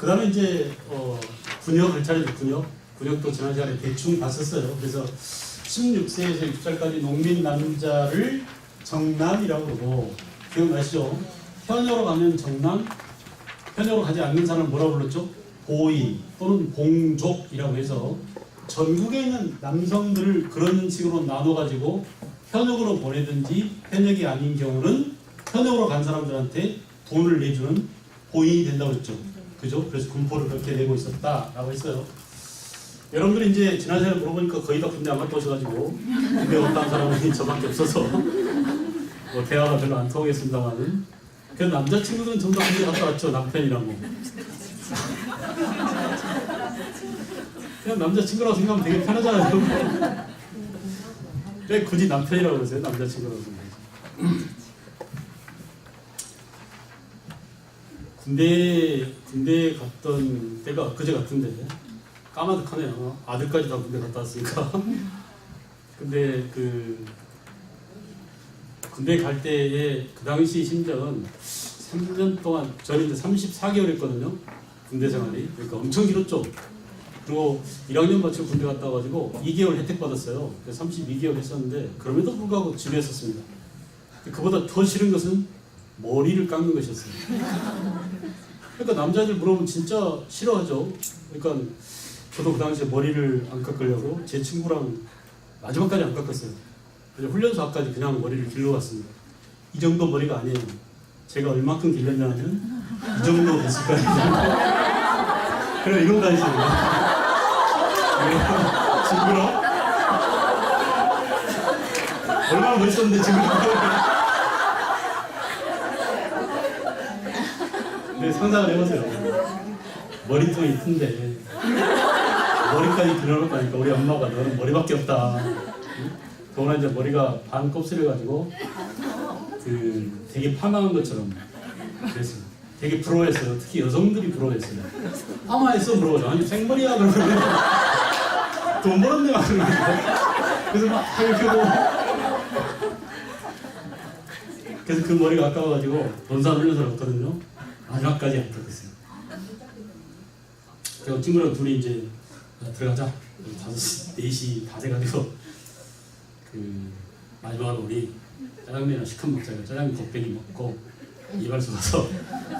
다음에 이제 군역 할 차례죠. 군역도 지난 시간에 대충 봤었어요. 그래서 16세에서 60살까지 농민 남자를 정남이라고 그러고, 기억나시죠? 현역으로 가면 정남, 현역으로 가지 않는 사람을 뭐라고 불렀죠? 보인 또는 봉족이라고 해서 전국에 있는 남성들을 그런 식으로 나눠가지고 현역으로 보내든지, 현역이 아닌 경우는 현역으로 간 사람들한테 돈을 내주는 보인이 된다고 했죠. 그죠? 그래서 군포를 그렇게 내고 있었다라고 했어요. 여러분들이 이제 지난 시간에 물어보니까 거의 다 군대 안 갔다 오셔가지고 군대 갔다 온 사람이 저밖에 없어서 뭐 대화가 별로 안 통하겠습니다만은, 그 남자친구들은 전부 다 군대 갔다 왔죠. 남편이랑 그냥 남자친구라고 생각하면 되게 편하잖아요. 왜 굳이 남편이라고 그러세요? 남자친구라고 생각하죠. 군대 갔던 때가 그제 같은데 까마득하네요. 아들까지 다 군대 갔다 왔으니까. 근데 군대 갈 때에 그 당시 심정은 3년 동안, 저는 이제 34개월 했거든요. 군대 생활이. 그러니까 엄청 길었죠. 그리고 1학년 마치고 군대 갔다 와가지고 2개월 혜택 받았어요. 그래서 32개월 했었는데, 그럼에도 불구하고 집에 있었습니다. 그보다 더 싫은 것은 머리를 깎는 것이었어요. 그러니까 남자들 물어보면 진짜 싫어하죠. 그러니까 저도 그 당시에 머리를 안 깎으려고 제 친구랑 마지막까지 안 깎았어요. 그래서 훈련소 앞까지 그냥 머리를 길러갔습니다. 이 정도 머리가 아니에요. 제가 얼마큼 길렀냐면 이 정도 됐을 거예요. 그래 이런 거 하시네요. 징그러? 얼마나 멋있었는데 징그러? 네, 상상을 해보세요. 머리통이 큰데 머리까지 길어놓다니까 우리 엄마가 너는 머리밖에 없다. 더구나 이제 머리가 반 곱슬해가지고 되게 파마한 것처럼 그랬어요. 되게 부러워했어요. 특히 여성들이 부러워했어요. 파마했어 부러워요. 아니 생머리야 그러면 돈 벌었네 막 그러는데. 그래서 막 이렇게 하고, 그래서 그 머리가 아까워가지고 본산 훈련소를 갔거든요. 마지막까지 안 깎았어요. 그리고 친구랑 둘이 이제 들어가자. 5시, 4시 다 돼가지고 마지막으로 우리 짜장면이나 시큰 먹자. 짜장면 곱빼기 먹고 이발소 가서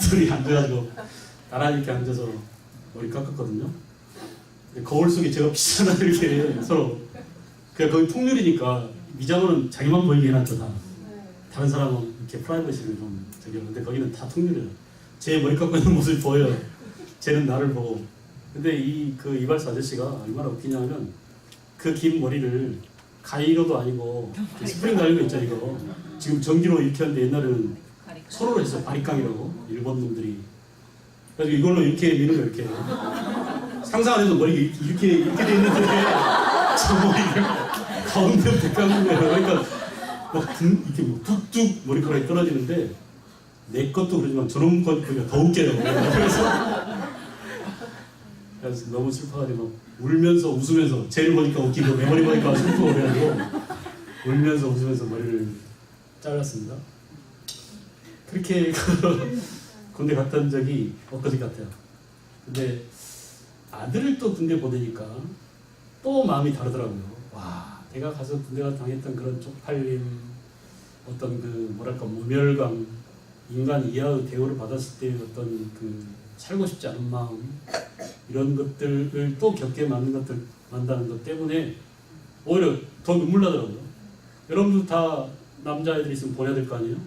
둘이 앉아가지고 나란히 이렇게 앉아서 머리 깎았거든요. 거울 속에 제가 비치잖아 이렇게 서로. 그냥 거기 통렬이니까 미장원은 자기만 보이게 해놨죠 다. 다른 사람은 이렇게 프라이버시를 좀 저기 하는데 거기는 다 통렬이에요. 제 머리 깎고 있는 모습이 보여요. 쟤는 나를 보고. 근데 이발소 아저씨가 얼마나 웃기냐면 그 긴 머리를 가위로도 아니고 스프링 달린 거 있죠 이거. 지금 전기로 이렇게 하는데 옛날에는 서로로 했어요. 바리깡이라고 일본 놈들이. 그래서 이걸로 이렇게 미는 거 이렇게. 상상 안 해도 머리 이렇게 돼 있는데 저 머리를 가운데부터 깎는 거예요. 그러니까 막 이렇게 뭐 뚝뚝 머리카락이 떨어지는데 내 것도 그러지만 저놈 것 보니까 더 웃겨요. 그래서 너무 슬퍼가지고 울면서 웃으면서 쟤를 보니까 웃기고 내 머리 보니까 슬프고 그래가지고 울면서 웃으면서 머리를 잘랐습니다. 그렇게 군대 갔다 온 적이 엊그제 같아요. 근데 아들을 또 군대 보내니까 또 마음이 다르더라고요. 와, 내가 가서 군대가 당했던 그런 쪽팔림, 어떤 뭐랄까 모멸감, 인간 이하의 대우를 받았을 때 어떤 살고 싶지 않은 마음, 이런 것들을 또 겪게 만다는 것 때문에 오히려 더 눈물 나더라고요. 여러분도 다 남자애들 있으면 보내야 될 거 아니에요?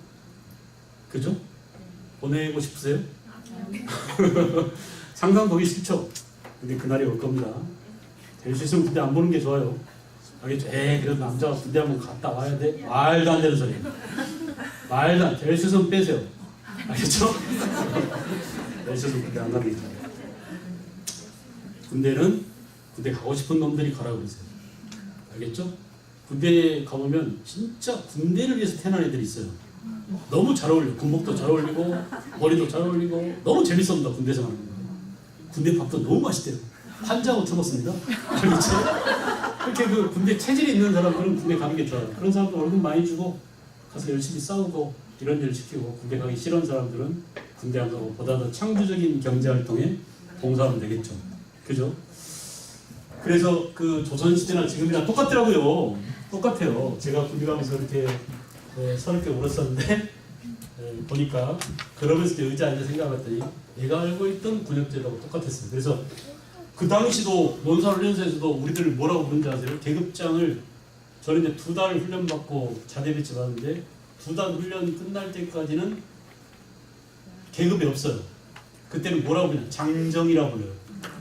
그죠? 보내고 싶으세요? 상상 보기 싫죠? 근데 그날이 올 겁니다. 될 수 있으면 군대 안 보는 게 좋아요. 알겠죠? 그래도 남자가 군대 한번 갔다 와야 돼? 말도 안 되는 소리예요. 말도 안 될 수 있으면 빼세요. 알겠죠? 될 수 있으면 군대 안 가면 되죠. 군대는 군대 가고 싶은 놈들이 가라고 그러세요. 알겠죠? 군대에 가보면 진짜 군대를 위해서 태어난 애들이 있어요. 너무 잘 어울려. 군복도 잘 어울리고 머리도 잘 어울리고 너무 재밌습니다. 군대 생활하는 거. 군대 밥도 너무 맛있대요. 환장하고 쳐먹습니다. 알겠죠? 그렇게 군대 체질이 있는 사람들은 군대 가는 게 좋아요. 그런 사람들 월급 많이 주고 가서 열심히 싸우고 이런 일을 시키고, 군대 가기 싫은 사람들은 군대 안 가고 보다 더 창조적인 경제활동에 봉사하면 되겠죠. 그죠? 그래서 그 조선시대나 지금이랑 똑같더라고요. 똑같아요. 제가 군대 가면서 이렇게 서럽게 울었었는데 보니까 그러면서 이제 의자에 앉아 생각해봤더니 내가 알고 있던 군역제도하고 똑같았어요. 그래서 그 당시도 논사훈련소에서도 우리들을 뭐라고 부른지 아세요? 계급장을 저는 이제 2달 훈련받고 자대 배치받았는데 2달 훈련 끝날 때까지는 계급이 없어요. 그때는 뭐라고 부르냐? 장정이라고 불러요.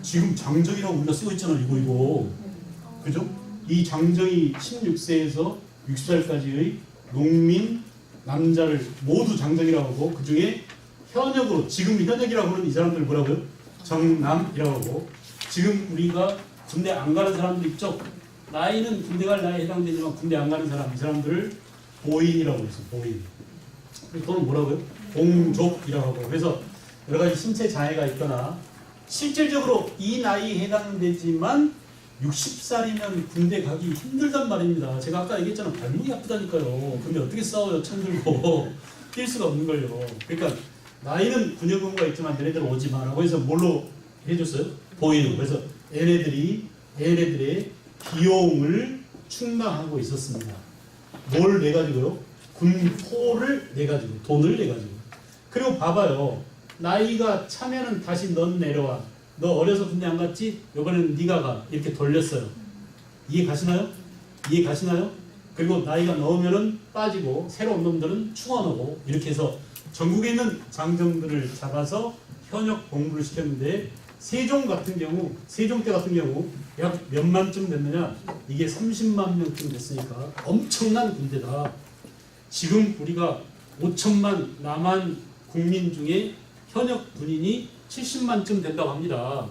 지금 장정이라고 우리가 쓰고 있잖아요. 이거 그죠? 이 장정이 16세에서 60살까지의 농민 남자를 모두 장정이라고 하고 그 중에 현역으로 지금 현역이라고 하는 이 사람들 뭐라고요? 정남이라고 하고 지금 우리가 군대 안 가는 사람들 있죠? 나이는 군대 갈 나이에 해당되지만 군대 안 가는 사람 이 사람들을 보인이라고 했어요. 보인. 또는 뭐라고요? 공족이라고 하고 그래서 여러 가지 신체 장애가 있거나 실질적으로 이 나이에 해당되지만 60살이면 군대 가기 힘들단 말입니다. 제가 아까 얘기했잖아요. 발목이 아프다니까요. 근데 어떻게 싸워요? 창 들고 뛸 수가 없는 걸요. 그러니까 나이는 군역 의무가 있지만 얘네들 오지 마라고 해서 뭘로 해줬어요? 보이는. 그래서 얘네들의 비용을 충당하고 있었습니다. 뭘 내가지고요? 군포를 내가지고 돈을 내가지고. 그리고 봐봐요. 나이가 차면은 다시 넌 내려와. 너 어려서 군대 안 갔지? 이번에는 네가 가. 이렇게 돌렸어요. 이해 가시나요? 이해 가시나요? 그리고 나이가 넘으면은 빠지고 새로운 놈들은 충원하고 이렇게 해서 전국에 있는 장정들을 잡아서 현역 복무를 시켰는데 세종 때 같은 경우 약 몇만쯤 됐느냐? 이게 30만 명쯤 됐으니까 엄청난 군대다. 지금 우리가 5천만 남한 국민 중에 현역 군인이 70만쯤 된다고 합니다.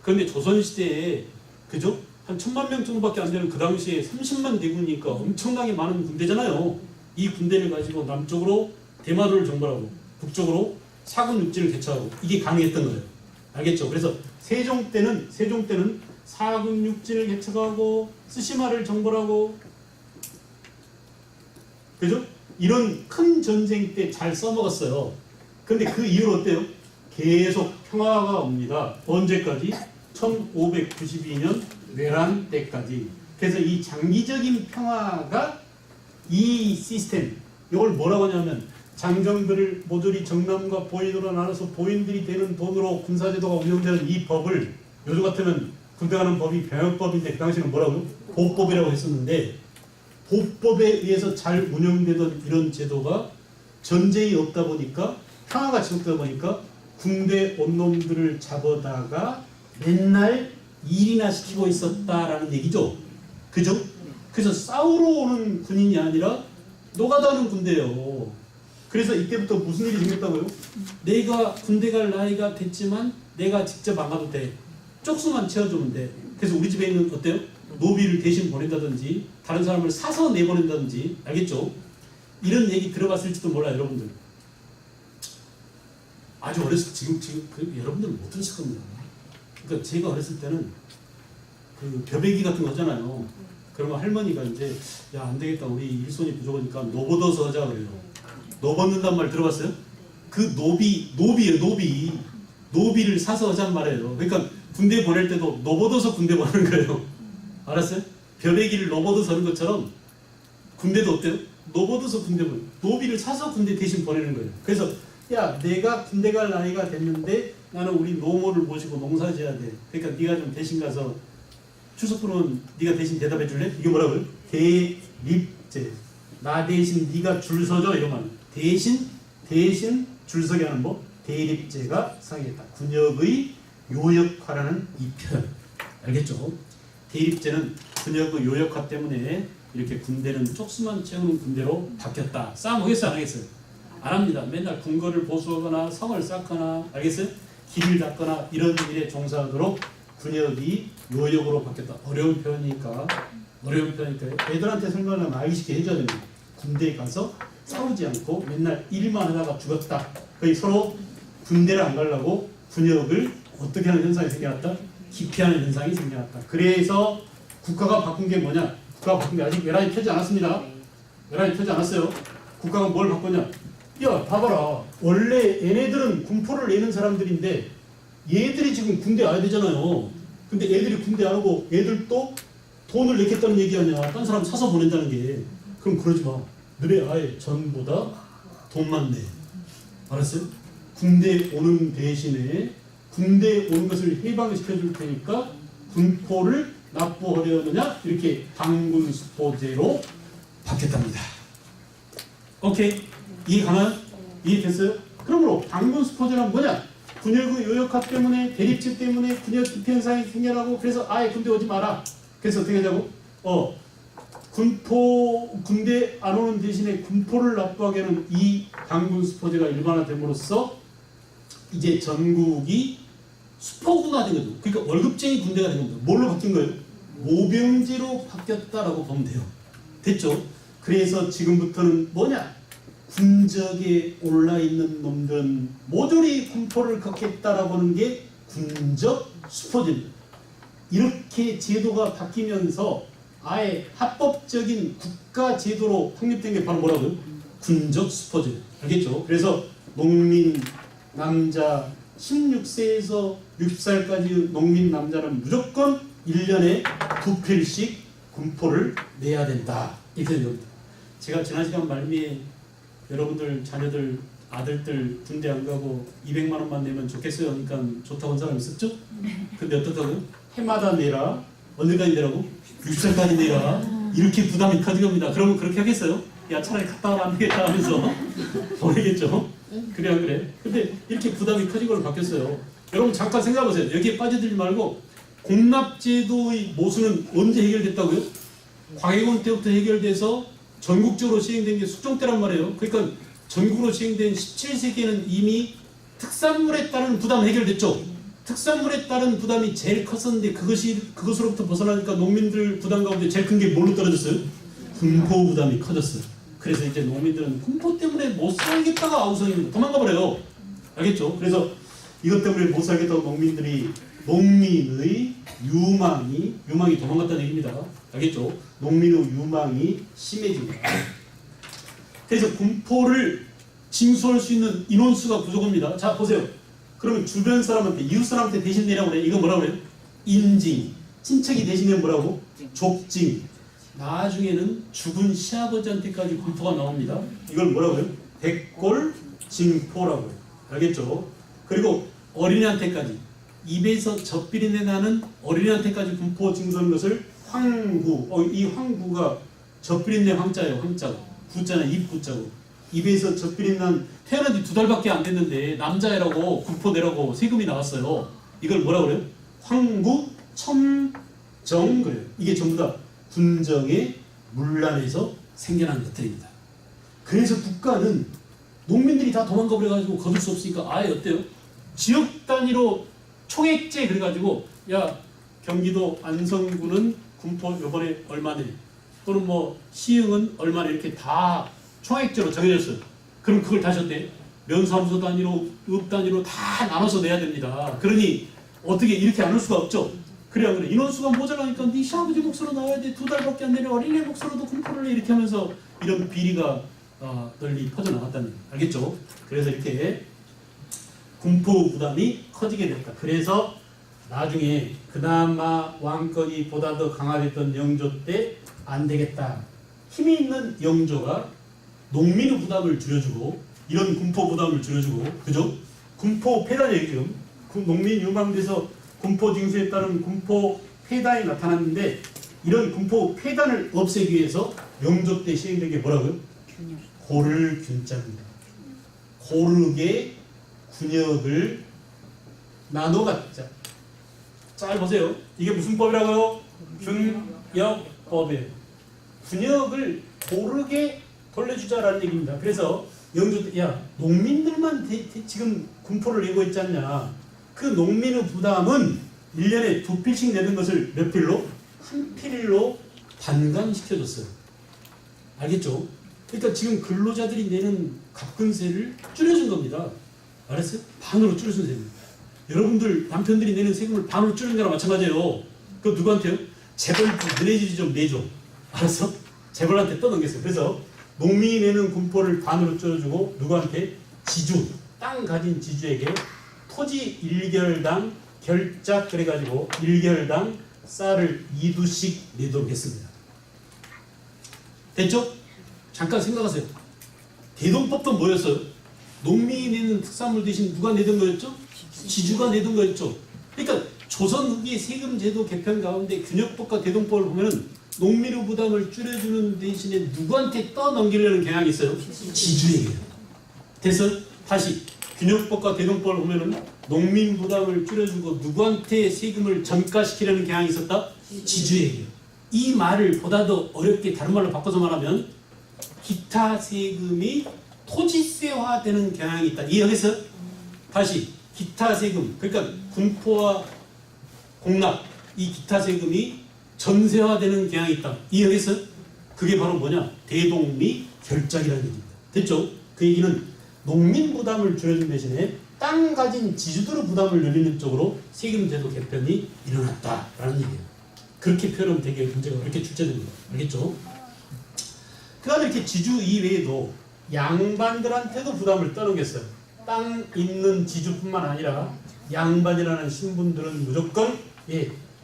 그런데 조선시대에 그죠? 한 1000만 명 정도밖에 안 되는 그 당시에 30만 대군이니까 엄청나게 많은 군대잖아요. 이 군대를 가지고 남쪽으로 대마도를 정벌하고 북쪽으로 사군 육지를 개척하고 이게 가능했던 거예요. 알겠죠? 그래서 세종 때는 사군 육지를 개척하고 쓰시마를 정벌하고 그죠? 이런 큰 전쟁 때 잘 써먹었어요. 근데 그 이후로 어때요? 계속 평화가 옵니다. 언제까지? 1592년 내란 때까지. 그래서 이 장기적인 평화가 이 시스템, 이걸 뭐라고 하냐면 장정들을 모조리 정남과 보인으로 나눠서 보인들이 되는 돈으로 군사제도가 운영되는 이 법을 요즘 같으면 군대 가는 법이 병역법인데 그 당시에는 뭐라고요? 보법이라고 했었는데 보법에 의해서 잘 운영되던 이런 제도가 전쟁이 없다 보니까 평화가 지속되다 보니까 군대 온놈들을 잡아다가 맨날 일이나 시키고 있었다라는 얘기죠. 그죠? 그래서 싸우러 오는 군인이 아니라 노가다하는 군대예요. 그래서 이때부터 무슨 일이 생겼다고요? 내가 군대 갈 나이가 됐지만 내가 직접 안 가도 돼. 쪽수만 채워주면 돼. 그래서 우리 집에 있는 어때요? 노비를 대신 보낸다든지 다른 사람을 사서 내보낸다든지 알겠죠? 이런 얘기 들어봤을지도 몰라요, 여러분들. 아주 어렸을 때 지금 여러분들 못 들으실 겁니다. 그러니까 제가 어렸을 때는 그 벼베기 같은 거 하잖아요. 그러면 할머니가 이제 야 안 되겠다 우리 일손이 부족하니까 노버더서 하자 그래요. 노벗는단 말 들어봤어요? 그 노비예요. 노비를 사서 하자는 말이에요. 그러니까 군대 보낼 때도 노벗어서 군대 보내는 거예요. 알았어요? 벼베기를 노벗어서 하는 것처럼 군대도 어때요? 노벗어서 군대 보내. 노비를 사서 군대 대신 보내는 거예요. 그래서 야 내가 군대 갈 나이가 됐는데 나는 우리 노모를 모시고 농사 지어야 돼. 그러니까 네가 좀 대신 가서 추석부는 네가 대신 대답해 줄래? 이게 뭐라고요? 대립제. 나 대신 네가 줄 서줘 이런 말. 대신 줄 서게 하는 법. 대립제가 상했다. 군역의 요역화라는 이 표현. 알겠죠? 대립제는 군역의 요역화 때문에 이렇게 군대는 쪽수만 채우는 군대로 바뀌었다. 싸움 하겠어요? 안 하겠어요? 안 합니다. 맨날 궁궐을 보수하거나 성을 쌓거나 알겠어요? 길을 닦거나 이런 일에 종사하도록 군역이 요역으로 바뀌었다. 어려운 표현이니까 애들한테 설명하면 알기 쉽게 해줘야 됩니다. 군대에 가서 싸우지 않고 맨날 일만 하다가 죽었다. 거의 서로 군대를 안 가려고 군역을 어떻게 하는 현상이 생겨났다? 기피하는 현상이 생겨났다. 그래서 국가가 바꾼 게 뭐냐? 국가가 바꾼 게 아직 외란이 펴지 않았습니다. 외란이 펴지 않았어요. 국가가 뭘 바꿨냐? 야 봐봐라. 원래 얘네들은 군포를 내는 사람들인데 얘들이 지금 군대 와야 되잖아요. 근데 애들이 군대 안 오고 애들도 돈을 내겠다는 얘기 아니야. 딴 사람 사서 보낸다는 게. 그럼 그러지 마. 너네 아예 전부 다 돈만 내. 알았어요? 군대 오는 대신에 군대 오는 것을 해방시켜 줄 테니까 군포를 납부하려느냐? 이렇게 당군 수포제로 바뀌었답니다. 오케이. 이해 가나요? 이해됐어요? 그러므로 당군 수포제란 뭐냐? 군역의 요역화 때문에 대립체 때문에 군역 기피 현상이 생겨나고 그래서 아예 군대 오지 마라. 그래서 어떻게 하자고? 군대 안 오는 대신에 군포를 납부하게 하는 이 당군 수포제가 일반화됨으로써 이제 전국이 수포구가 된 거죠. 그러니까 월급쟁이 군대가 된 겁니다. 뭘로 바뀐 거예요? 모병제로 바뀌었다라고 보면 돼요. 됐죠? 그래서 지금부터는 뭐냐? 군적에 올라있는 놈들은 모조리 군포를 걷겠다라고 하는 게 군적 수포제입니다. 이렇게 제도가 바뀌면서 아예 합법적인 국가 제도로 확립된 게 바로 뭐라고요? 군적 수포제. 알겠죠? 그래서 농민 남자 16세에서 60살까지 농민 남자는 무조건 1년에 2필씩 군포를 내야 된다. 이렇게 되는 겁니다. 제가 지난 시간 말미에 여러분들 자녀들 아들들 군대 안 가고 200만 원만 내면 좋겠어요. 그러니까 좋다고 한 사람 있었죠? 근데 어떻다고요? 해마다 내라. 언제까지 내라고? 60살까지 내라. 이렇게 부담이 커지겁니다. 그러면 그렇게 하겠어요? 야 차라리 갔다 와라 안 되겠다 하면서 보내겠죠? 그래 안 그래? 근데 이렇게 부담이 커지고 바뀌었어요. 여러분 잠깐 생각해보세요. 여기에 빠져들지 말고 공납제도의 모순은 언제 해결됐다고요? 광해군 때부터 해결돼서 전국적으로 시행된 게 숙종 때란 말이에요. 그러니까 전국으로 시행된 17세기에는 이미 특산물에 따른 부담 해결됐죠. 특산물에 따른 부담이 제일 컸었는데 그것으로부터 벗어나니까 농민들 부담 가운데 제일 큰 게 뭘로 떨어졌어요? 군포 부담이 커졌어요. 그래서 이제 농민들은 군포 때문에 못 살겠다가 아우성입니다. 도망가 버려요. 알겠죠? 그래서 이것 때문에 못 살겠다고 농민들이 농민의 유망이 도망갔다는 얘기입니다. 알겠죠? 농민의 유망이 심해집니다. 그래서 군포를 징수할 수 있는 인원수가 부족합니다. 자 보세요. 그러면 주변 사람한테 이웃 사람한테 대신 내라고 그래. 이거 뭐라고 그래요? 인징. 친척이 대신하면 뭐라고? 족징. 나중에는 죽은 시아버지한테까지 군포가 나옵니다. 이걸 뭐라고 해요? 백골징포라고 해요. 알겠죠? 그리고 어린이한테까지 입에서 젖비린내 나는 어린이한테까지 군포 징수하는 것을 황구. 이 황구가 젖비린내 황자예요. 황자. 구자는 입 구자고. 입에서 젖비린 난 태어난 지 2달밖에 안 됐는데 남자애라고 군포 내라고 세금이 나왔어요. 이걸 뭐라고 그래요? 황구 첨정 그래요. 이게 전부 다 군정의 문란에서 생겨난 것들입니다. 그래서 국가는 농민들이 다 도망가 버려가지고 거둘 수 없으니까 아예 어때요? 지역 단위로 총액제 그래가지고 야 경기도 안성구는 군포 요번에 얼마네 또는 뭐 시흥은 얼마네 이렇게 다 총액제로 정해졌어요. 그럼 그걸 다시 어때? 면사무소 단위로 읍 단위로 다 나눠서 내야 됩니다. 그러니 어떻게 이렇게 안 할 수가 없죠. 그래야 그래. 인원수가 모자라니까 네 시아버지 몫으로 나와야 돼. 2달밖에 안 되는 어린애 몫으로도 군포를 내. 이렇게 하면서 이런 비리가 널리 퍼져나갔다는 거예요. 알겠죠? 그래서 이렇게 군포 부담이 커지게 됐다. 그래서 나중에 그나마 왕권이 보다 더 강화됐던 영조 때 안 되겠다. 힘이 있는 영조가 농민의 부담을 줄여주고 이런 군포 부담을 줄여주고 그죠? 군포 폐단 얘기죠. 농민 유망돼서 군포 징수에 따른 군포 폐단이 나타났는데 이런 군포 폐단을 없애기 위해서 영조 때 시행된 게 뭐라고요? 고를 균자입니다. 고르게 군역을 나눠 갖자. 잘 보세요. 이게 무슨 법이라고요? 균역법이에요. 군역을 고르게 돌려주자라는 얘기입니다. 그래서 영조 때 야 농민들만 지금 군포를 내고 있지 않냐. 그 농민의 부담은 1년에 2필씩 내는 것을 몇 필로? 한 필로 반감시켜줬어요. 알겠죠? 그러니까 지금 근로자들이 내는 갑근세를 줄여준 겁니다. 알았어요? 반으로 줄여준 세금. 여러분들 남편들이 내는 세금을 반으로 줄인 거랑 마찬가지예요. 그거 누구한테요? 재벌 너네 집이 좀 내줘. 알았어? 재벌한테 떠넘겼어요. 그래서 농민이 내는 군포를 반으로 줄여주고 누구한테? 지주, 땅 가진 지주에게 토지 1개월당 결작 그래가지고 1개월당 쌀을 2두씩 내도록 했습니다. 됐죠? 잠깐 생각하세요. 대동법도 뭐였어요? 농민이 내는 특산물 대신 누가 내던 거였죠? 지주가 내던 거였죠. 그러니까 조선 후기 세금제도 개편 가운데 균역법과 대동법을 보면은 농민의 부담을 줄여주는 대신에 누구한테 떠넘기려는 경향이 있어요? 지주에게요. 그래서 다시 균역법과 대동법을 보면은 농민 부담을 줄여주고 누구한테 세금을 전가시키려는 경향이 있었다? 지주에게요. 이 말을 보다 더 어렵게 다른 말로 바꿔서 말하면 기타 세금이 토지세화되는 경향이 있다. 이해하겠어요? 다시 기타 세금, 그러니까 군포와 공납, 이 기타 세금이 전세화되는 경향이 있다. 이해하겠어요? 그게 바로 뭐냐? 대동미 결작이라는 얘기입니다. 됐죠? 그 얘기는 농민 부담을 줄여준 대신에 땅 가진 지주들의 부담을 늘리는 쪽으로 세금제도 개편이 일어났다라는 얘기예요. 그렇게 표현하면 되게 문제가 그렇게 출제됩니다. 알겠죠? 그 다음에 이렇게 지주 이외에도 양반들한테도 부담을 떠넘겼어요. 땅 있는 지주뿐만 아니라 양반이라는 신분들은 무조건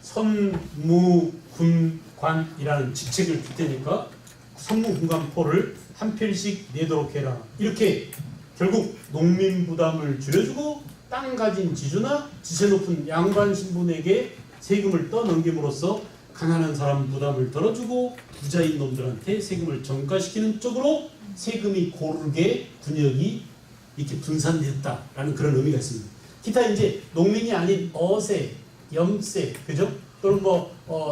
선무군관이라는 직책을 줄 테니까 선무군관포를 한 필씩 내도록 해라. 이렇게 결국 농민 부담을 줄여주고 땅 가진 지주나 지세 높은 양반 신분에게 세금을 떠넘김으로써 가난한 사람 부담을 덜어주고 부자인 놈들한테 세금을 전가시키는 쪽으로 세금이 고르게 군역이 이렇게 분산되었다라는 그런 의미가 있습니다. 기타 이제 농민이 아닌 어세, 염세, 그죠? 또는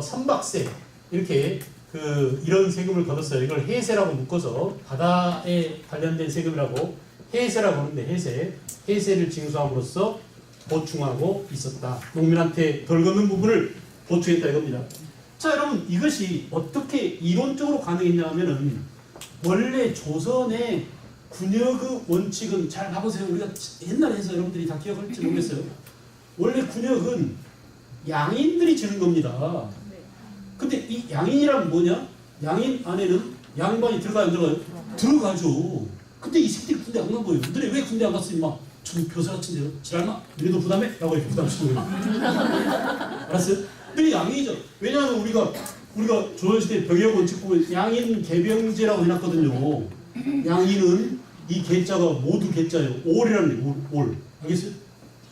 선박세 이렇게 이런 세금을 걷었어요. 이걸 해세라고 묶어서 바다에 관련된 세금이라고 해세라고 하는데 해세를 징수함으로써 보충하고 있었다. 농민한테 덜 걷는 부분을 보충했다 이겁니다. 자, 여러분 이것이 어떻게 이론적으로 가능했냐 하면은 원래 조선의 군역의 원칙은 잘 봐보세요. 우리가 옛날에 해서 여러분들이 다 기억할지 모르겠어요. 원래 군역은 양인들이 지는 겁니다. 근데 이 양인이란 뭐냐? 양인 안에는 양반이 들어가요, 안 들어가요? 들어가죠. 근데 이 새끼들이 군대 안 간 거예요. 너네 왜 군대 안 갔어, 임마? 저 교사 같은데요? 지랄마? 너네도 부담해? 라고 이렇게 부담시키는 거예요. 알았어요? 근데 양인이죠. 왜냐하면 우리가 조선시대 병역 원칙 보면 양인 개병제라고 해놨거든요. 양인은 이 개자가 모두 개자예요. 올이라는 올. 알겠어요?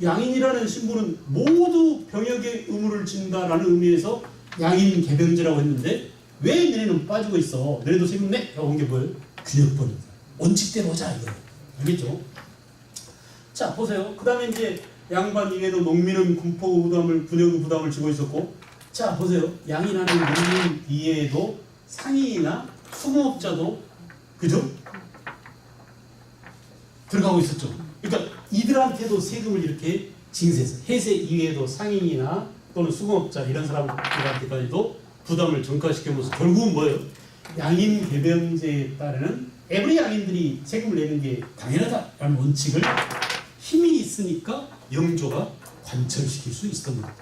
양인이라는 신분은 모두 병역의 의무를 진다라는 의미에서 양인 개병제라고 했는데 왜 너네는 빠지고 있어? 너네도 세금 내? 라고 한 게 뭐예요? 균역법입니다. 원칙대로 하자 이거. 알겠죠? 자 보세요. 그 다음에 이제 양반 이외에도 농민은 군포 부담을 군역의 부담을 지고 있었고, 자 보세요. 양인하는 농민 이외에도 상인이나 수공업자도 그죠? 들어가고 있었죠. 그러니까 이들한테도 세금을 이렇게 징세해서 해세 이외에도 상인이나 또는 수공업자 이런 사람들한테까지도 부담을 전가시키면서 결국은 뭐예요? 양인 개병제에 따르는 에브리 양인들이 세금을 내는 게 당연하다라는 원칙을 힘이 있으니까 영조가 관철시킬 수 있었던 겁니다.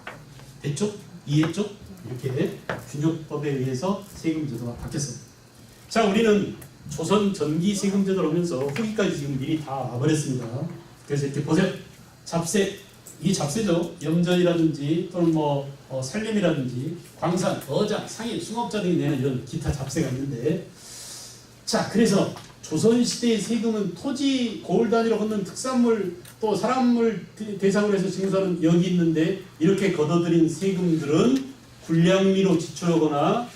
됐죠? 이해했죠? 이렇게 균역법에 의해서 세금제도가 바뀌었습니다. 자, 우리는 조선 전기 세금제도를 하면서 후기까지 지금 미리 다 와버렸습니다. 그래서 이렇게 보세요. 잡세, 이 잡세죠. 염전이라든지 또는 산림이라든지 광산, 어장, 상인, 숭업자 등이 내는 이런 기타 잡세가 있는데, 자 그래서 조선시대의 세금은 토지 고을 단위로 걷는 특산물 또 사람을 대상으로 해서 징수하는 여기 있는데, 이렇게 걷어들인 세금들은 군량미로 지출하거나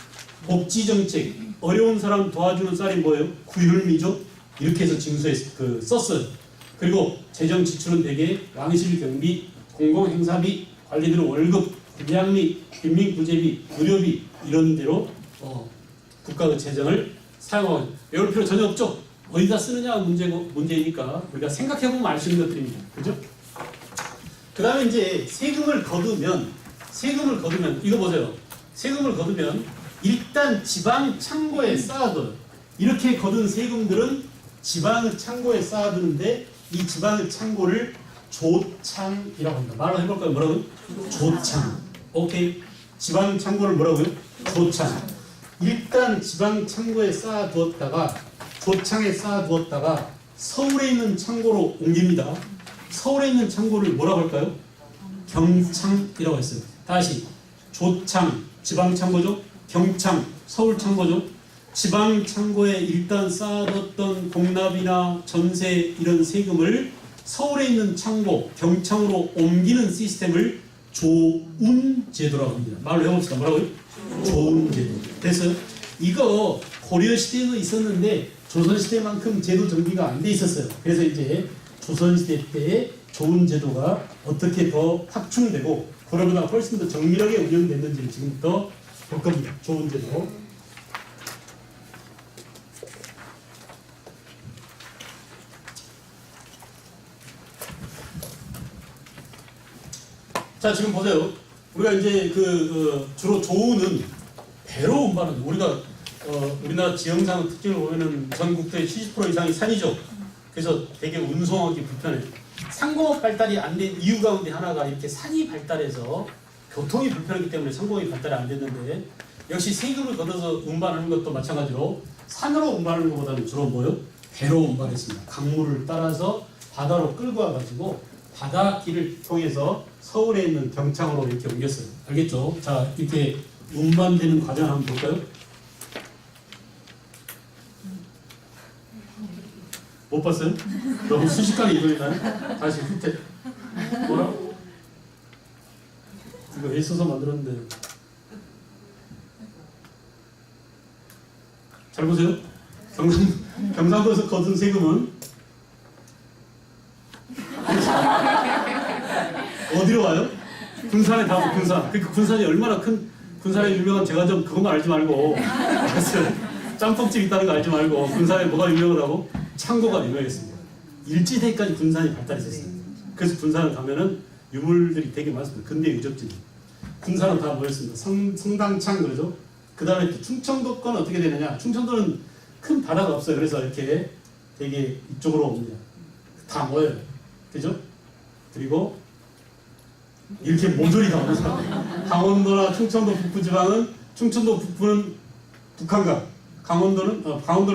복지정책, 어려운 사람 도와주는 쌀이 뭐예요? 구휼미죠. 이렇게 해서 썼어요. 그리고 재정 지출은 대개 왕실 경비, 공공행사비, 관리들 월급, 군량미, 빈민구제비, 의료비 이런 데로 국가의 재정을 사용하고, 외울 필요 전혀 없죠. 어디다 쓰느냐가 문제이니까 우리가 생각해보면 알 수 있는 것들입니다. 그죠? 그 다음에 이제 세금을 거두면 이거 보세요. 세금을 거두면 일단 지방 창고에 쌓아둬요. 이렇게 거둔 세금들은 지방의 창고에 쌓아두는데, 이 지방의 창고를 조창이라고 합니다. 말을 해볼까요? 뭐라고요? 조창. 오케이. 지방 창고를 뭐라고요? 조창. 일단 지방 창고에 쌓아두었다가 조창에 쌓아두었다가 서울에 있는 창고로 옮깁니다. 서울에 있는 창고를 뭐라고 할까요? 경창이라고 했어요. 다시 조창 지방창고죠. 경창 서울창고죠. 지방창고에 일단 쌓아뒀던 공납이나 전세 이런 세금을 서울에 있는 창고 경창으로 옮기는 시스템을 조운제도라고 합니다. 말로 해봅시다. 뭐라고요? 조운제도. 그래서 이거 고려시대에도 있었는데 조선시대만큼 제도 정비가 안 돼 있었어요. 그래서 이제 조선시대 때 조운제도가 어떻게 더 확충되고 그러보다 훨씬 더 정밀하게 운영됐는지를 지금부터 볼 겁니다. 조운제도. 자, 지금 보세요. 우리가 이제 주로 조운은 배로 운반하는, 우리가 우리나라 지형상 특징을 보면은 전국도의 70% 이상이 산이죠. 그래서 되게 운송하기 불편해. 상공업 발달이 안 된 이유 가운데 하나가 이렇게 산이 발달해서 교통이 불편하기 때문에 상공업이 발달이 안 됐는데, 역시 세금을 걷어서 운반하는 것도 마찬가지로 산으로 운반하는 것보다는 주로 뭐요? 배로 운반했습니다. 강물을 따라서 바다로 끌고 와가지고 바닷길을 통해서 서울에 있는 경창으로 이렇게 옮겼어요. 알겠죠? 자, 이렇게 운반되는 과정을 한번 볼까요? 못 봤어요? 너무 순식간에 이동했나요? 다시 후퇴. 뭐라고? 이거 애써서 만들었는데. 잘 보세요. 경상도에서 거둔 세금은 어디로 와요? 군산에 다 오고, 군산. 그러니까 군산이 얼마나 큰, 군산에 유명한, 제가 좀 그것만 알지 말고, 알았어요. 짬뽕집 있다는 거 알지 말고, 군산에 뭐가 유명하다고? 창고가 유명했습니다. 일제시대까지 군산이 발달했었어요. 그래서 군산을 가면은 유물들이 되게 많습니다. 근대 유적지. 군산은 다 모였습니다. 성당창 그러죠. 그 다음에 충청도 건 어떻게 되느냐? 충청도는 큰 바다가 없어요. 그래서 이렇게 되게 이쪽으로 옵니다. 다 모여요. 그죠? 그리고 이렇게 모조리 다 오면서 강원도나 충청도 북부 지방은, 충청도 북부는 북한강, 강원도는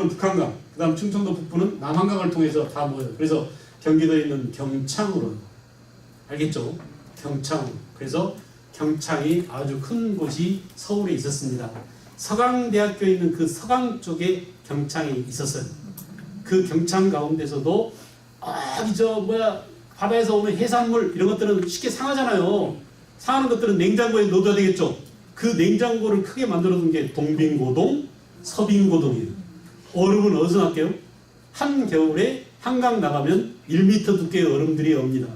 북한강, 그 다음 충청도 북부는 남한강을 통해서 다 모여요. 그래서 경기도에 있는 경창으로, 알겠죠? 경창. 그래서 경창이 아주 큰 곳이 서울에 있었습니다. 서강대학교에 있는 그 서강 쪽에 경창이 있었어요. 그 경창 가운데서도 바다에서 오는 해산물 이런 것들은 쉽게 상하잖아요. 상하는 것들은 냉장고에 넣어둬야 되겠죠. 그 냉장고를 크게 만들어둔 게 동빙고동, 서빙고동이에요. 얼음은 어디서 날게요? 한겨울에 한강 나가면 1m 두께의 얼음들이 옵니다.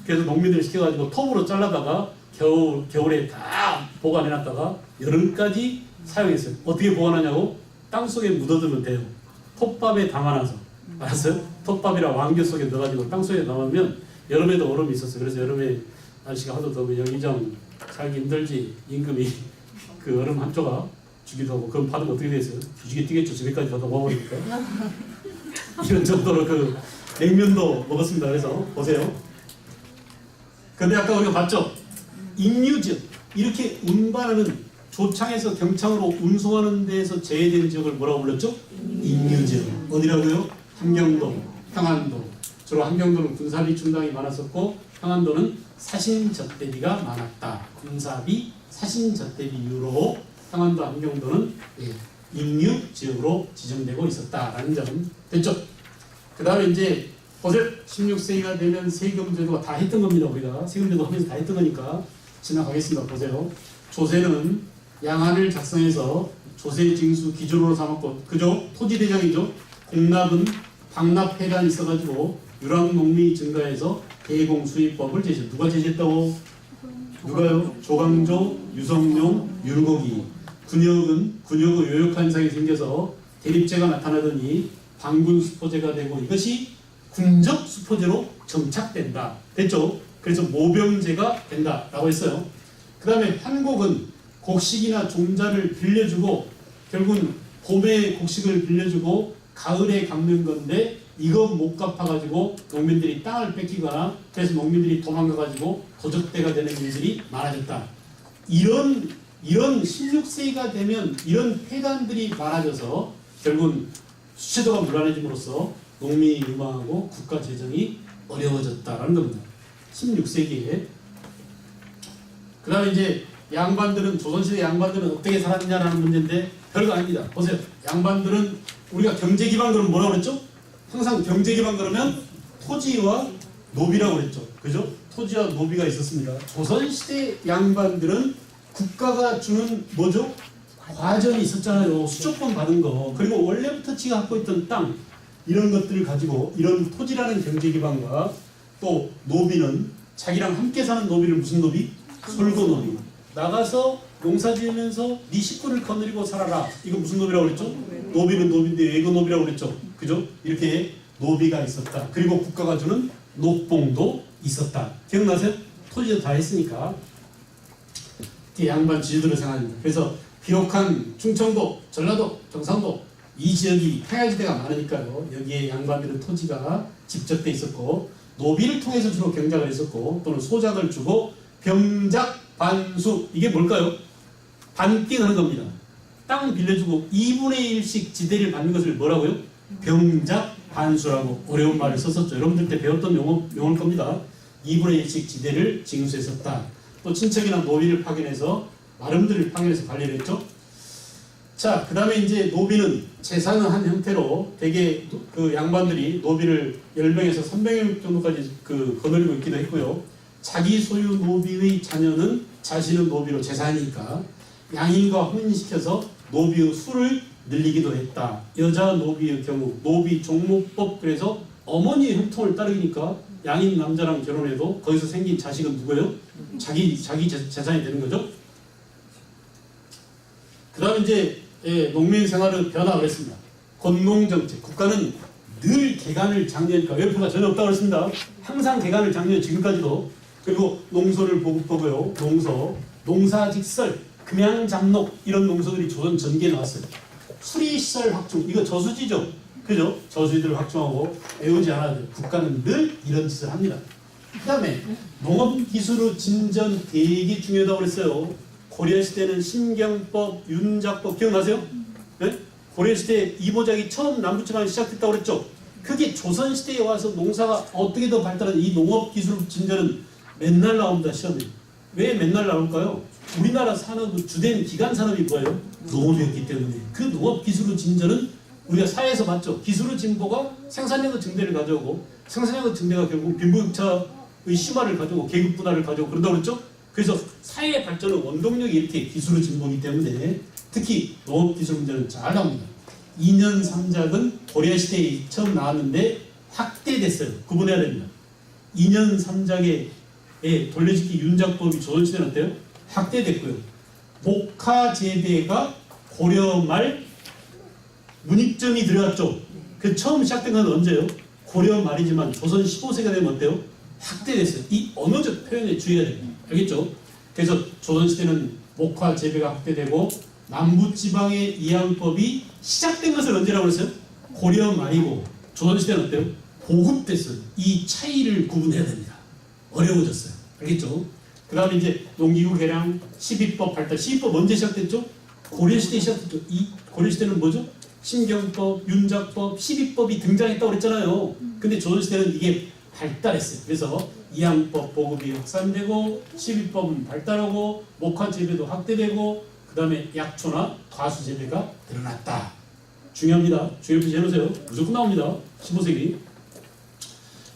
그래서 농민들 시켜가지고 톱으로 잘라다가 겨울에 다 보관해놨다가 여름까지 사용했어요. 어떻게 보관하냐고? 땅속에 묻어두면 돼요. 톱밥에 담아놔서. 알았어요? 톱밥이랑 왕겨 속에 넣어가지고 땅속에 담으면 여름에도 얼음이 있었어요. 그래서 여름에 날씨가 하도 더우면 영의정 살기 힘들지, 임금이 그 얼음 한 조각 주기도 하고, 그럼 받으면 어떻게 되겠어요? 뒤지게 뛰겠죠. 집에까지 다 먹어버리니까. 이런 정도로 그 냉면도 먹었습니다. 그래서 보세요. 근데 아까 우리가 봤죠? 인유지역, 이렇게 운반하는, 조창에서 경창으로 운송하는 데에서 제외된 지역을 뭐라고 불렀죠? 인유지역. 어디라고요? 함경도, 평안도. 주로 함경도는 군사비 충당이 많았었고, 평안도는 사신젓대비가 많았다. 군사비, 사신젓대비 이유로 평안도, 함경도는 인유지역으로 지정되고 있었다라는 점 됐죠? 그 다음에 이제 보세요. 16세기가 되면 세금제도가 다 했던 겁니다. 우리가 세금제도 하면서 다 했던 거니까 지나가겠습니다. 보세요. 조세는 양안을 작성해서 조세징수 기준으로 삼았고, 그죠? 토지대장이죠. 공납은 방납회관이 있어가지고 유랑농민이 증가해서 대공수입법을 제시했다. 누가 제시했다고? 누가요? 조광조, 유성룡, 윤곡이. 군역의 요역환상이 생겨서 대립제가 나타나더니 방군수포제가 되고, 이것이 군적수포제로 정착된다. 됐죠? 그래서 모병제가 된다라고 했어요. 그 다음에 환곡은 곡식이나 종자를 빌려주고, 결국은 봄에 곡식을 빌려주고 가을에 갚는 건데, 이거 못 갚아가지고 농민들이 땅을 뺏기거나, 그래서 농민들이 도망가가지고 도적대가 되는 일들이 많아졌다. 이런 16세기가 되면 이런 폐단들이 많아져서 결국은 수채도가 불안해짐으로써 농민이 유망하고 국가 재정이 어려워졌다라는 겁니다. 16세기에. 그 다음에 이제 양반들은, 조선시대 양반들은 어떻게 살았냐라는 문제인데 별거 아닙니다. 보세요. 양반들은 우리가 경제 기반 그러면 뭐라고 그랬죠? 항상 경제 기반 그러면 토지와 노비라고 그랬죠. 그죠? 토지와 노비가 있었습니다. 조선시대 양반들은 국가가 주는 뭐죠? 과전이 있었잖아요. 수조권 받은 거. 그리고 원래부터 지가 갖고 있던 땅, 이런 것들을 가지고 이런 토지라는 경제 기반과 또 노비는 자기랑 함께 사는 노비를 무슨 노비? 솔고 노비. 나가서 농사 지으면서 네 식구를 거느리고 살아라. 이거 무슨 노비라고 그랬죠? 노비는 노비인데 외거 노비라고 그랬죠. 그죠? 이렇게 노비가 있었다. 그리고 국가가 주는 녹봉도 있었다. 기억나세요? 토지도 다 했으니까. 양반 지주들을 생각합니다. 그래서 비옥한 충청도, 전라도, 경상도 이 지역이 평야지대가 많으니까요. 여기에 양반들은 토지가 집적돼 있었고 노비를 통해서 주로 경작을 했었고 또는 소작을 주고 병작, 반수 이게 뭘까요? 반띵하는 겁니다. 땅 빌려주고 2분의 1씩 지대를 받는 것을 뭐라고요? 병작, 반수라고 어려운 말을 썼었죠. 여러분들 때 배웠던 용어일 겁니다. 2분의 1씩 지대를 징수했었다. 또 친척이나 노비를 파견해서 마름들을 파견해서 관리를 했죠. 자, 그 다음에 이제 노비는 재산의 한 형태로 대개 그 양반들이 노비를 10명에서 300명 정도까지 거느리고 있기도 했고요. 자기 소유 노비의 자녀는 자신의 노비로 재산이니까 양인과 혼인시켜서 노비의 수를 늘리기도 했다. 여자 노비의 경우 노비 종목법, 그래서 어머니의 혈통을 따르니까 양인 남자랑 결혼해도 거기서 생긴 자식은 누구예요? 자기 재산이 되는 거죠. 그 다음에 이제 농민 생활의 변화가 그랬습니다. 권농정책. 국가는 늘 개간을 장려하니까 외표가 전혀 없다고 그랬습니다. 항상 개간을 장려해 지금까지도. 그리고 농소를 보급하고요. 농사직설, 금양잡록 이런 농소들이 조선 전기에 나왔어요. 수리시설 확충, 이거 저수지죠. 그죠? 저수지들을 확충하고 외우지 않아도 돼요. 국가는 늘 이런 짓을 합니다. 그 다음에 농업기술의 진전 되게 중요하다고 그랬어요. 고려시대는 신경법, 윤작법 기억나세요? 네? 고려시대 이보작이 처음 남부지방에 시작됐다고 그랬죠. 그게 조선시대에 와서 농사가 어떻게 더 발달한 이 농업기술 진전은 맨날 나옵니다. 시험에. 왜 맨날 나올까요? 우리나라 산업의 주된 기간 산업이 뭐예요? 농업이었기 때문에. 그 농업기술의 진전은 우리가 사회에서 봤죠. 기술의 진보가 생산력의 증대를 가져오고 생산력의 증대가 결국 빈부격차의 심화를 가져오고 계급 분화를 가져오고 그런다고 그랬죠. 그래서 사회의 발전의 원동력이 이렇게 기술의 진보이기 때문에 특히 농업기술 문제는 잘 나옵니다. 2년 3작은 고려시대에 처음 나왔는데 확대됐어요. 구분해야 됩니다. 2년 3작에 돌려짓기 윤작법이 조선시대는 어때요? 확대됐고요. 목화재배가 고려 말 문익점이 들어갔죠. 그 처음 시작된 건 언제요? 고려 말이지만 조선 15세가 되면 어때요? 확대됐어요. 이 언어적 표현에 주의해야 됩니다. 알겠죠? 그래서 조선시대는 목화재배가 확대되고 남부지방의 이항법이 시작된 것을 언제라고 그랬어요? 고려 말이고 조선시대는 어때요? 보급됐어요. 이 차이를 구분해야 됩니다. 어려워졌어요. 알겠죠? 그 다음에 이제 농기구 개량 12법 발달. 12법 언제 시작됐죠? 고려시대에 시작됐죠. 이 고려시대는 뭐죠? 신경법, 윤작법, 12법이 등장했다고 그랬잖아요. 근데 조선시대는 이게 발달했어요. 그래서 이항법 보급이 확산되고 12법은 발달하고 목화재배도 확대되고 그 다음에 약초나 과수재배가 늘어났다. 중요합니다. 주의를 해놓으세요. 무조건 나옵니다. 15세기.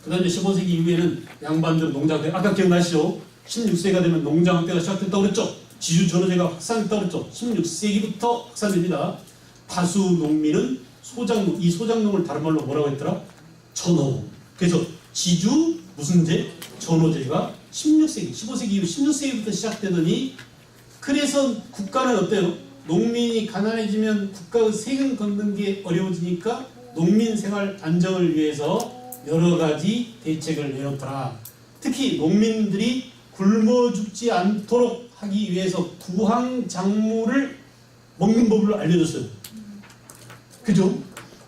그 다음에 15세기 이후에는 양반들 농장대, 아까 기억나시죠? 16세기가 되면 농장학대가 시작됐다고 그랬죠? 지주 전호제가 확산됐다고 그랬죠? 16세기부터 확산됩니다. 다수 농민은 소작농, 이 소작농을 다른 말로 뭐라고 했더라? 전호. 그래서 지주 무슨 제? 전호제가 16세기, 15세기 이후 16세기부터 시작되더니 그래서 국가는 어때요? 농민이 가난해지면 국가의 세금 걷는 게 어려워지니까 농민 생활 안정을 위해서 여러 가지 대책을 내놓더라. 특히 농민들이 굶어 죽지 않도록 하기 위해서 구황작물을 먹는 법을 알려줬어요. 그죠?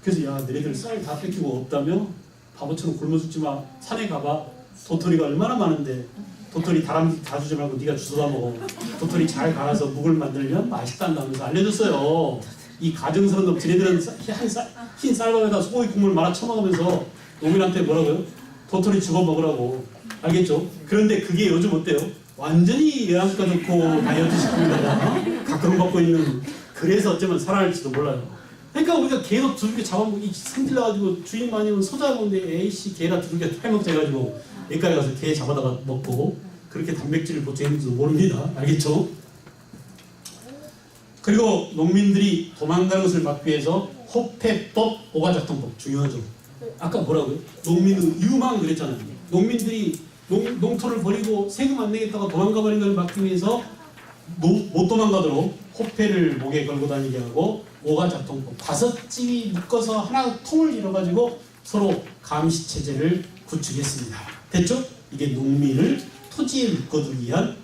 그래서 야 너희들 쌀 다 뺏기고 없다며? 바보처럼 굶어 죽지 마. 산에 가봐. 도토리가 얼마나 많은데 도토리 다람쥐 다 주지 말고 네가 주워다 먹어. 도토리 잘 갈아서 묵을 만들면 맛있단다면서 알려줬어요. 이 가정스러운 놈, 지네들은 흰 쌀밥에다 소고기 국물 말아 처먹으면서 농민한테 뭐라고요? 도토리 집어 먹으라고. 알겠죠? 그런데 그게 요즘 어때요? 완전히 영양가 좋고 다이어트 식품에다가 각광받고 있는, 그래서 어쩌면 살아날지도 몰라요. 그러니까 우리가 계속 두들겨 잡아먹고 생질나가지고 주인 많이 오면 소 잡아먹는데 에이씨 개나 두들겨 해먹자 해가지고 여기까지 가서 개 잡아다가 먹고 그렇게 단백질을 보충했는지도 모릅니다. 알겠죠? 그리고 농민들이 도망가는 것을 막기 위해서 호패법, 오가작동법 중요하죠. 아까 뭐라고요? 농민은 유망 그랬잖아요. 농민들이 농토를 버리고 세금 안 내겠다고 도망가 버린 걸 막기 위해서 못 도망가도록 호패를 목에 걸고 다니게 하고, 오가작동법, 5찌위 묶어서 하나 통을 이뤄가지고 서로 감시체제를 구축했습니다. 됐죠? 이게 농민을 토지에 묶어두기 위한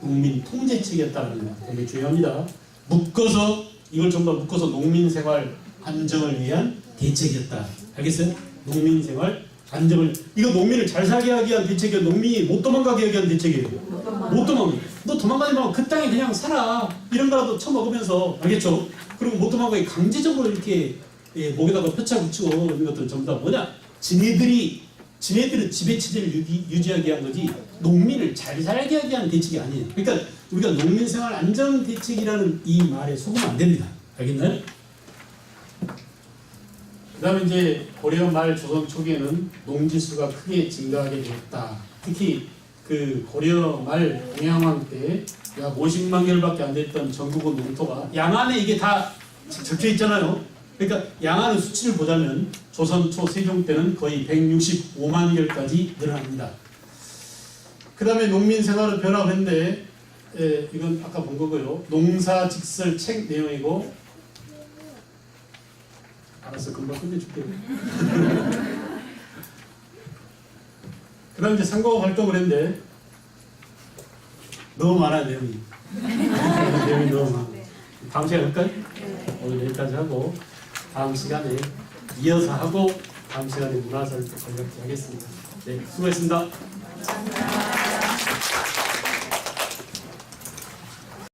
농민 통제책이었다는 거 되게 중요합니다. 묶어서, 이걸 전부 다 묶어서 농민생활 안정을 위한 대책이었다. 알겠어요? 농민생활 안정을, 이거 농민을 잘 살게 하기 위한 대책이야. 농민이 못 도망가게 하기 위한 대책이에요. 못 도망가. 너 도망가지 말고 그 땅에 그냥 살아. 이런 거라도 처먹으면서. 알겠죠? 그리고 못 도망가게 강제적으로 이렇게 목에다가 표차 붙이고 이런 것들은 전부 다 뭐냐? 지네들은 지배체제를 유지하게 위한 거지 농민을 잘 살게 하기 위한 대책이 아니에요. 그러니까 우리가 농민생활 안정 대책이라는 이 말에 속으면 안 됩니다. 알겠나요? 그 다음에 이제 고려 말 조선 초기에는 농지수가 크게 증가하게 되었다. 특히 그 고려 말 동양왕 때 약 50만 개월밖에 안 됐던 전국의 농토가, 양안에 이게 다 적혀 있잖아요. 그러니까 양안의 수치를 보자면 조선 초 세종 때는 거의 165만 개월까지 늘어납니다. 그 다음에 농민 생활은 변화를 했는데, 이건 아까 본 거고요. 농사직설 책 내용이고, 알았어, 금방 끝내줄게. 그 다음 이제 상고 활동을 했는데, 너무 많아, 내용이. 내용이 너무 많아. 다음 시간에 할까요? 오늘 여기까지 하고, 다음 시간에 이어서 하고, 다음 시간에 문화설 전략 하겠습니다. 네, 수고했습니다. 감사합니다.